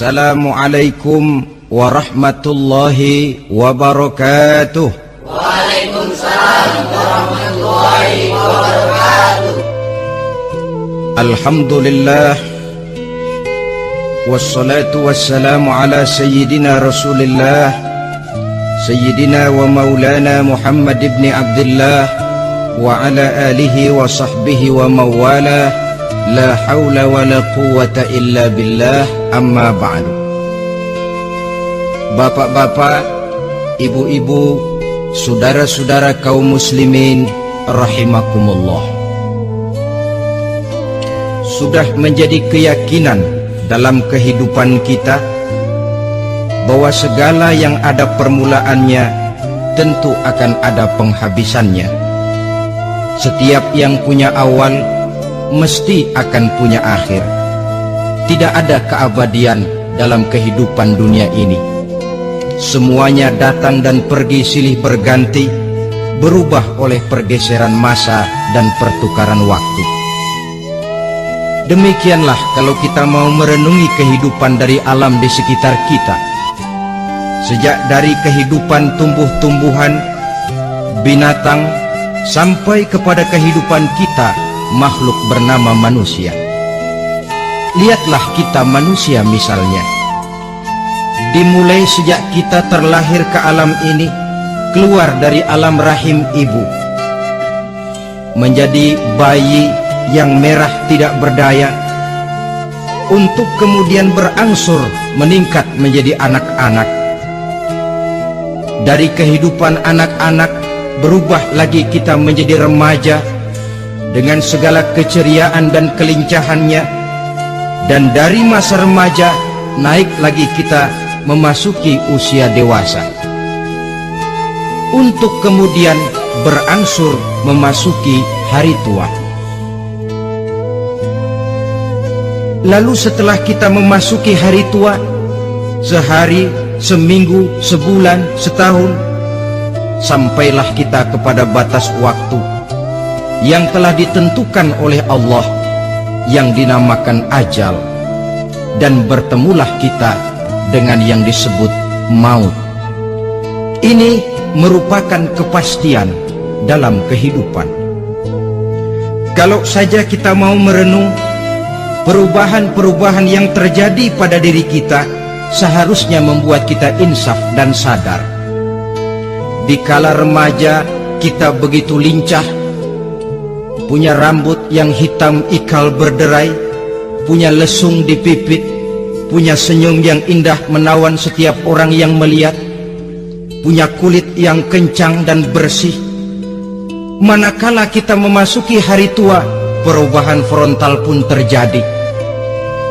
Assalamualaikum warahmatullahi wabarakatuh. Waalaikumsalam warahmatullahi wabarakatuh. Alhamdulillah, wassalatu wassalamu ala sayyidina Rasulillah, sayyidina wa maulana Muhammad ibn Abdullah wa ala alihi wa sahbihi wa mawala. La hawla wa la quwwata illa billah. Amma ba'du. Bapak-bapak, ibu-ibu, saudara-saudara kaum muslimin rahimakumullah, sudah menjadi keyakinan dalam kehidupan kita bahwa segala yang ada permulaannya tentu akan ada penghabisannya. Setiap yang punya awal mesti akan punya akhir. Tidak ada keabadian dalam kehidupan dunia ini. Semuanya datang dan pergi silih berganti, berubah oleh pergeseran masa dan pertukaran waktu. Demikianlah kalau kita mau merenungi kehidupan dari alam di sekitar kita. Sejak dari kehidupan tumbuh-tumbuhan, binatang, sampai kepada kehidupan kita, makhluk bernama manusia. Lihatlah kita manusia misalnya. Dimulai sejak kita terlahir ke alam ini, keluar dari alam rahim ibu, menjadi bayi yang merah tidak berdaya, untuk kemudian berangsur meningkat menjadi anak-anak. Dari kehidupan anak-anak berubah lagi kita menjadi remaja dengan segala keceriaan dan kelincahannya, dan dari masa remaja naik lagi kita memasuki usia dewasa, untuk kemudian berangsur memasuki hari tua. Lalu setelah kita memasuki hari tua, sehari, seminggu, sebulan, setahun, sampailah kita kepada batas waktu yang telah ditentukan oleh Allah, yang dinamakan ajal, dan bertemulah kita dengan yang disebut maut. Ini merupakan kepastian dalam kehidupan. Kalau saja kita mau merenung perubahan-perubahan yang terjadi pada diri kita, seharusnya membuat kita insaf dan sadar. Dikala remaja kita begitu lincah, punya rambut yang hitam ikal berderai, punya lesung di pipit, punya senyum yang indah menawan setiap orang yang melihat, punya kulit yang kencang dan bersih. Manakala kita memasuki hari tua, perubahan frontal pun terjadi.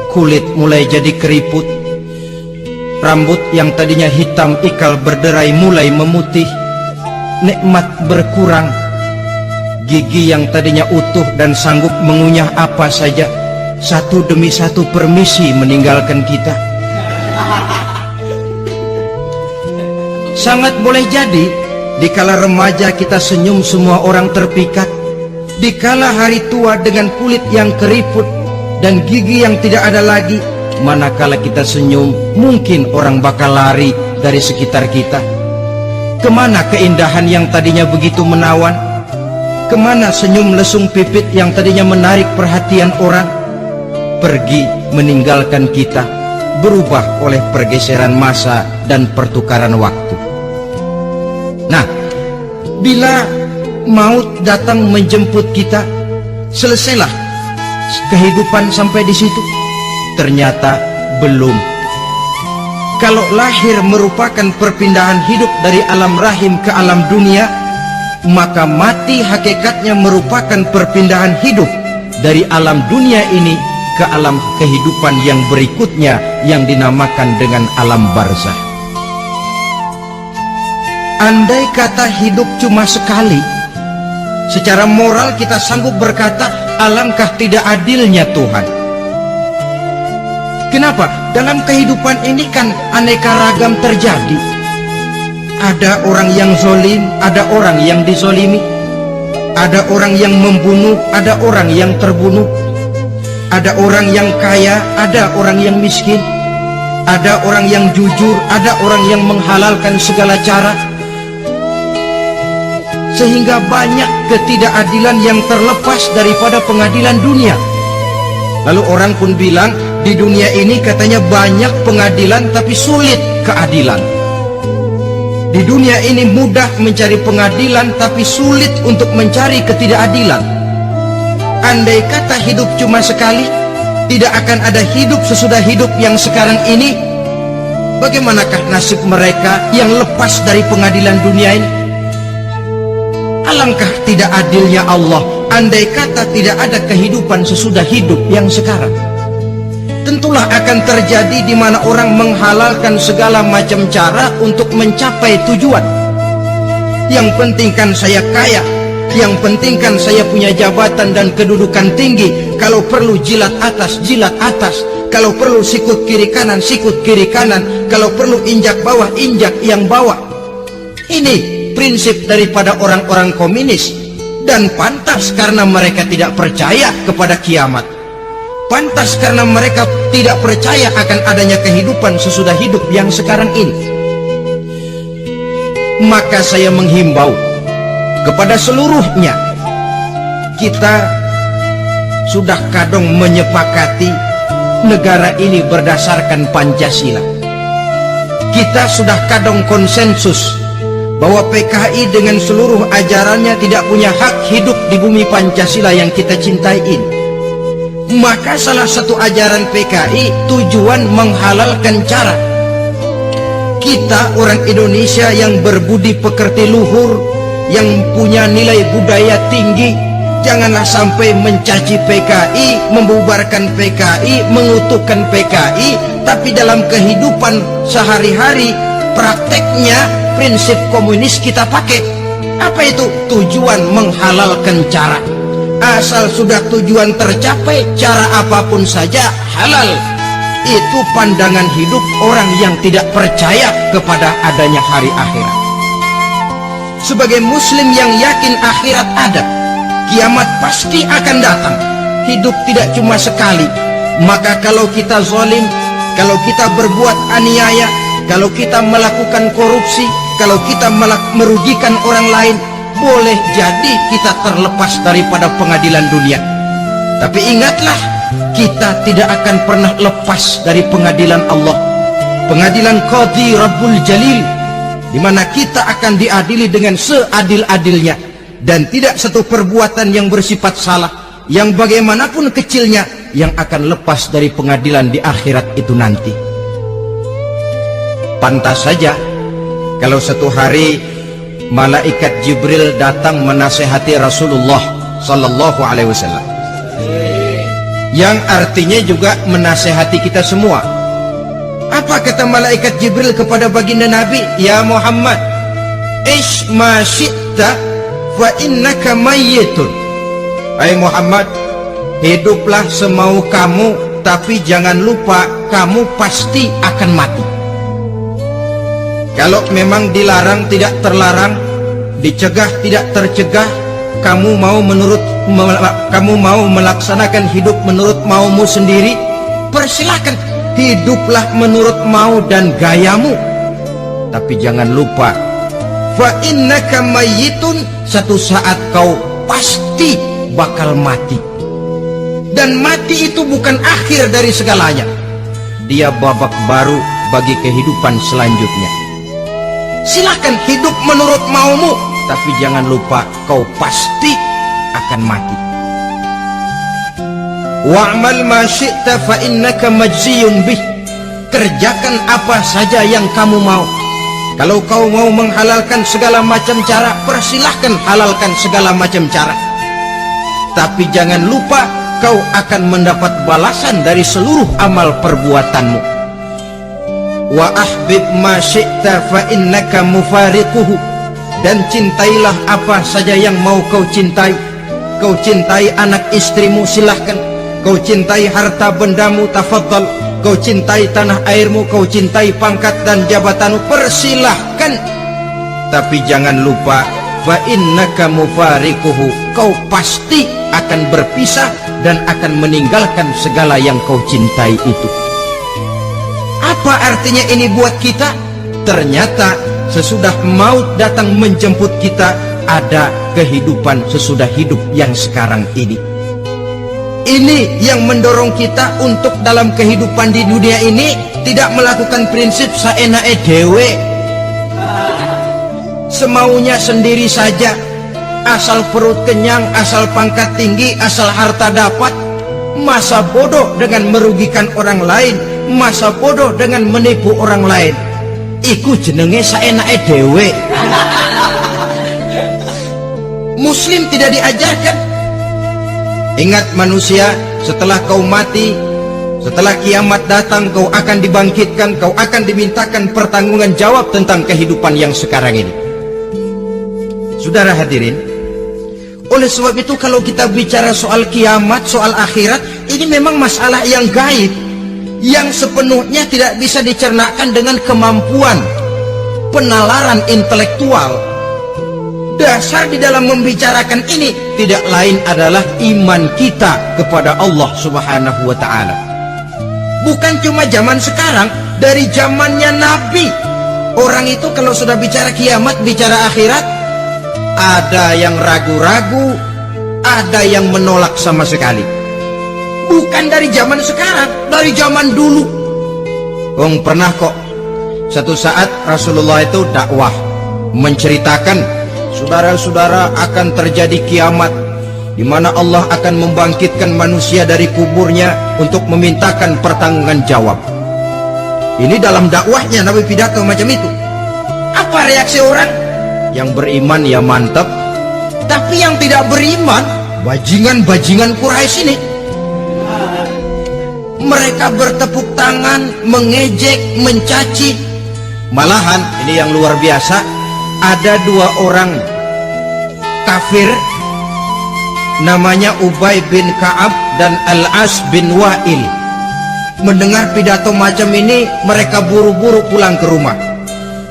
Kulit mulai jadi keriput, rambut yang tadinya hitam ikal berderai mulai memutih, nikmat berkurang, gigi yang tadinya utuh dan sanggup mengunyah apa saja, satu demi satu permisi meninggalkan kita. Sangat boleh jadi dikala remaja kita senyum semua orang terpikat. Dikala hari tua dengan kulit yang keriput dan gigi yang tidak ada lagi, manakala kita senyum mungkin orang bakal lari dari sekitar kita. Kemana keindahan yang tadinya begitu menawan? Kemana senyum lesung pipit yang tadinya menarik perhatian orang? Pergi meninggalkan kita, berubah oleh pergeseran masa dan pertukaran waktu. Nah, bila maut datang menjemput kita, selesailah kehidupan sampai di situ? Ternyata belum. Kalau lahir merupakan perpindahan hidup dari alam rahim ke alam dunia, maka mati hakikatnya merupakan perpindahan hidup dari alam dunia ini ke alam kehidupan yang berikutnya, yang dinamakan dengan alam barzah. Andai kata hidup cuma sekali, secara moral kita sanggup berkata, alangkah tidak adilnya Tuhan. Kenapa? Dalam kehidupan ini kan aneka ragam terjadi. Ada orang yang zolim, ada orang yang dizolimi, ada orang yang membunuh, ada orang yang terbunuh, ada orang yang kaya, ada orang yang miskin, Ada orang yang jujur, ada orang yang menghalalkan segala cara, sehingga banyak ketidakadilan yang terlepas daripada pengadilan dunia. Lalu orang pun bilang, di dunia ini katanya banyak pengadilan tapi sulit keadilan. Di dunia ini mudah mencari pengadilan tapi sulit untuk mencari ketidakadilan. Andai kata hidup cuma sekali, tidak akan ada hidup sesudah hidup yang sekarang ini. Bagaimanakah nasib mereka yang lepas dari pengadilan dunia ini? Alangkah tidak adilnya Allah, andai kata tidak ada kehidupan sesudah hidup yang sekarang. Tentulah akan terjadi di mana orang menghalalkan segala macam cara untuk mencapai tujuan. Yang penting kan saya kaya, yang penting kan saya punya jabatan dan kedudukan tinggi. Kalau perlu jilat atas, jilat atas. Kalau perlu sikut kiri kanan, sikut kiri kanan. Kalau perlu injak bawah, injak yang bawah. Ini prinsip daripada orang-orang komunis, dan pantas karena mereka tidak percaya kepada kiamat. Pantas karena mereka tidak percaya akan adanya kehidupan sesudah hidup yang sekarang ini. Maka saya menghimbau kepada seluruhnya, kita sudah kadung menyepakati negara ini berdasarkan Pancasila. Kita sudah kadung konsensus bahwa PKI dengan seluruh ajarannya tidak punya hak hidup di bumi Pancasila yang kita cintai ini. Maka salah satu ajaran PKI tujuan menghalalkan cara. Kita orang Indonesia yang berbudi pekerti luhur, yang punya nilai budaya tinggi, janganlah sampai mencaci PKI, membubarkan PKI, mengutukkan PKI, tapi dalam kehidupan sehari-hari prakteknya prinsip komunis kita pakai. Apa itu? Tujuan menghalalkan cara. Asal sudah tujuan tercapai, cara apapun saja halal. Itu pandangan hidup orang yang tidak percaya kepada adanya hari akhirat. Sebagai muslim yang yakin akhirat ada, kiamat pasti akan datang. Hidup tidak cuma sekali. Maka kalau kita zalim, kalau kita berbuat aniaya, kalau kita melakukan korupsi, kalau kita merugikan orang lain, boleh jadi kita terlepas daripada pengadilan dunia. Tapi ingatlah, kita tidak akan pernah lepas dari pengadilan Allah, pengadilan Qadhi Rabbul Jalil, di mana kita akan diadili dengan seadil-adilnya, dan tidak satu perbuatan yang bersifat salah, yang bagaimanapun kecilnya, yang akan lepas dari pengadilan di akhirat itu nanti. Pantas saja kalau satu hari malaikat Jibril datang menasehati Rasulullah sallallahu alaihi wasallam, yang artinya juga menasehati kita semua. Apa kata malaikat Jibril kepada baginda Nabi? Ya Muhammad, ish ma syi'ta fa innaka mayyitun. Hai Muhammad, hiduplah semau kamu, tapi jangan lupa kamu pasti akan mati. Kalau memang dilarang tidak terlarang, dicegah tidak tercegah, kamu mau melaksanakan hidup menurut maumu sendiri, persilahkan, hiduplah menurut mau dan gayamu. Tapi jangan lupa, fa innaka mayyitun, satu saat kau pasti bakal mati. Dan mati itu bukan akhir dari segalanya, dia babak baru bagi kehidupan selanjutnya. Silakan hidup menurut maumu, tapi jangan lupa kau pasti akan mati. Wa'mal ma syi'ta fa innaka majziyun bih. Kerjakan apa saja yang kamu mau. Kalau kau mau menghalalkan segala macam cara, persilahkan halalkan segala macam cara. Tapi jangan lupa kau akan mendapat balasan dari seluruh amal perbuatanmu. Wa ahbib ma syi'ta fa innaka mufariquhu. Dan cintailah apa saja yang mau kau cintai. Kau cintai anak istrimu, silahkan. Kau cintai harta bendamu, tafadhal. Kau cintai tanah airmu, kau cintai pangkat dan jabatanmu, persilahkan. Tapi jangan lupa, fa innaka mufariquhu, kau pasti akan berpisah dan akan meninggalkan segala yang kau cintai itu. Apa Apa artinya ini buat kita? Ternyata sesudah maut datang menjemput kita, ada kehidupan sesudah hidup yang sekarang ini. Ini yang mendorong kita untuk dalam kehidupan di dunia ini tidak melakukan prinsip saenake dhewe, semaunya sendiri saja, asal perut kenyang, asal pangkat tinggi, asal harta dapat. Masa bodoh dengan merugikan orang lain, masa bodoh dengan menipu orang lain. Iku jenenge saenake dhewe. Muslim tidak diajarkan. Ingat manusia, setelah kau mati, setelah kiamat datang, kau akan dibangkitkan, kau akan dimintakan pertanggungan jawab tentang kehidupan yang sekarang ini. Saudara hadirin, oleh sebab itu kalau kita bicara soal kiamat, soal akhirat, ini memang masalah yang gaib, yang sepenuhnya tidak bisa dicernakan dengan kemampuan penalaran intelektual. Dasar di dalam membicarakan ini tidak lain adalah iman kita kepada Allah Subhanahu wa ta'ala. Bukan cuma zaman sekarang, dari zamannya Nabi. Orang itu kalau sudah bicara kiamat, bicara akhirat, ada yang ragu-ragu, ada yang menolak sama sekali. Bukan dari zaman sekarang, dari zaman dulu. Pernah kok satu saat Rasulullah itu dakwah menceritakan, saudara-saudara, akan terjadi kiamat di mana Allah akan membangkitkan manusia dari kuburnya untuk memintakan pertanggungan jawab. Ini dalam dakwahnya Nabi pidato macam itu. Apa reaksi orang? Yang beriman ya mantap, tapi yang tidak beriman, bajingan-bajingan Quraisy ini, mereka bertepuk tangan, mengejek, mencaci. Malahan ini yang luar biasa, ada dua orang kafir namanya Ubay bin Ka'ab dan Al-As bin Wa'il. Mendengar pidato macam ini, mereka buru-buru pulang ke rumah.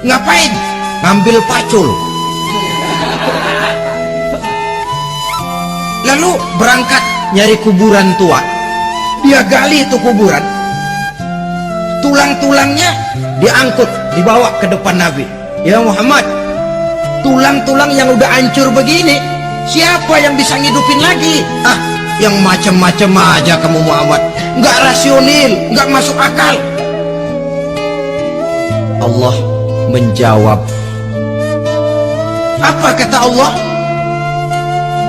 Ngapain? Ngambil pacul. Lalu berangkat nyari kuburan tua. Dia gali itu kuburan, tulang-tulangnya diangkut, dibawa ke depan Nabi. Ya Muhammad, tulang-tulang yang udah hancur begini, siapa yang bisa ngidupin lagi? Ah, yang macam-macam aja kamu Muhammad, nggak rasional, nggak masuk akal. Allah menjawab. Apa kata Allah?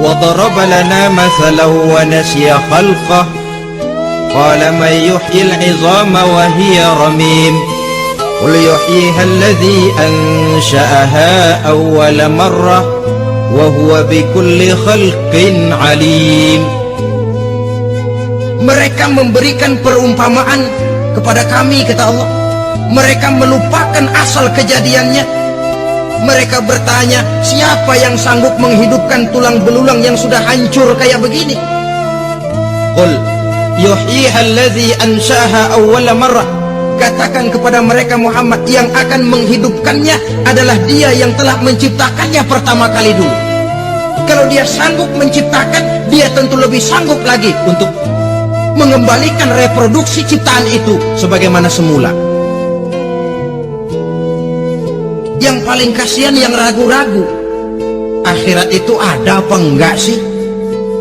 وَضَرَبَ لَنَا مَثَلًا وَنَسِيَ خَلْقَهُ قَالَ مَنْ يُحْيِي الْعِظَامَ وَهِيَ رَمِيمٌ قُلْ يُحْيِيهَا الَّذِي أَنْشَأَهَا أَوَّلَ مَرَّةٍ وَهُوَ بِكُلِّ خَلْقٍ عَلِيمٌ. Mereka memberikan perumpamaan kepada kami, kata Allah. Mereka melupakan asal kejadiannya. Mereka bertanya, siapa yang sanggup menghidupkan tulang belulang yang sudah hancur kayak begini? Qul yuhyiha alladhi ansha'aha awwala marrah. Katakan kepada mereka Muhammad, yang akan menghidupkannya adalah dia yang telah menciptakannya pertama kali dulu. Kalau dia sanggup menciptakan, dia tentu lebih sanggup lagi untuk mengembalikan reproduksi ciptaan itu sebagaimana semula. Yang paling kasihan yang ragu-ragu. Akhirat itu ada apa enggak sih?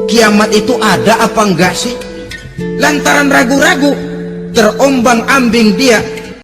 Kiamat itu ada apa enggak sih? Lantaran ragu-ragu, terombang-ambing dia